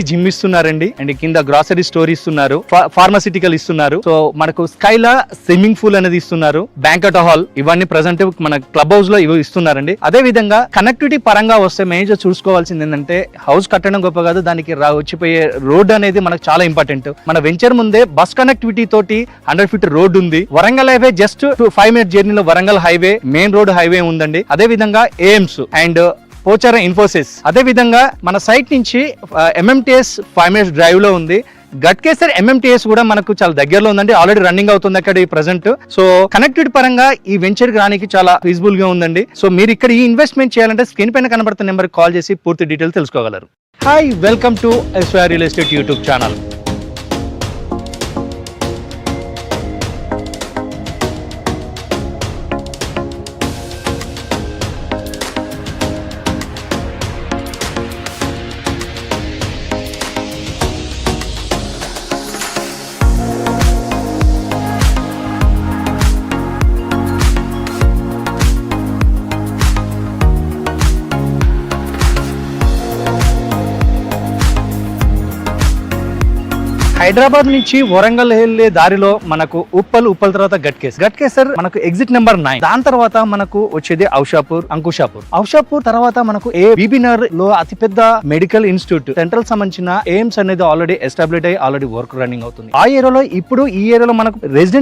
Gym ఇస్తున్నారండి and కింద grocery store ఇస్తున్నారు, ఫార్మాసిటికల్ ఇస్తున్నారు. సో మనకు స్కైలా స్విమ్మింగ్ పూల్ అనేది ఇస్తున్నారు, బ్యాంకెట్ హాల్ ఇవన్నీ ప్రెసెంట్ మన క్లబ్ హౌస్ లో ఇవి ఇస్తున్నారండి. అదే విధంగా కనెక్టివిటీ పరంగా వస్తే మేజర్ చూసుకోవాల్సింది ఏంటంటే హౌస్ కట్టడం గొప్ప కాదు, దానికి వచ్చిపోయే రోడ్ అనేది మనకు చాలా ఇంపార్టెంట్. మన వెంచర్ ముందే బస్ కనెక్టివిటీ తోటి 100 ఫీట్ రోడ్ ఉంది. వరంగల్ హైవే జస్ట్ 5 మినిట్ జర్నీలో Warangal highway main road highway ఉందండి. అదే విధంగా ఎయిమ్స్ అండ్ పోచారం ఇన్ఫోసిస్, అదే విధంగా మన సైట్ నుంచి MMTS 5 మినిట్స్ డ్రైవ్ లో ఉంది. గట్కేసర్ MMTS కూడా మనకు చాలా దగ్గరలో ఉందండి, ఆల్రెడీ రన్నింగ్ అవుతుంది అక్కడ ఈ ప్రెసెంట్. సో కనెక్టివిటీ పరంగా ఈ వెంచర్ కి రానికి చాలా ఫీజిబుల్ గా ఉందండి. సో మీరు ఇక్కడ ఈ ఇన్వెస్ట్మెంట్ చేయాలంటే స్క్రీన్ పైన కనబడుతున్న నెంబర్ కాల్ చేసి పూర్తి డీటెయిల్స్ తెలుసుకోగలరు. Hi, welcome to SYR real estate YouTube channel. Hyderabad నుంచి వరంగల్ వెళ్లే దారిలో మనకు ఉప్పల్ తర్వాత గట్కేసర్ మనకు ఎగ్జిట్ నెంబర్ 9. దాని తర్వాత మనకు వచ్చేది ఔషాపూర్ తర్వాత మనకు బీబీనగర్ లో అతిపెద్ద మెడికల్ ఇన్స్టిట్యూట్ సెంట్రల్ సంబంధించిన ఎయిమ్స్ అనేది ఆల్రెడీ ఎస్టాబ్లిష్ అయ్యి ఆల్రెడీ వర్క్ రన్నింగ్ అవుతుంది. ఆ ఏరియాలో ఇప్పుడు ఈ ఏరియాలో మనకు రెసిడెంట్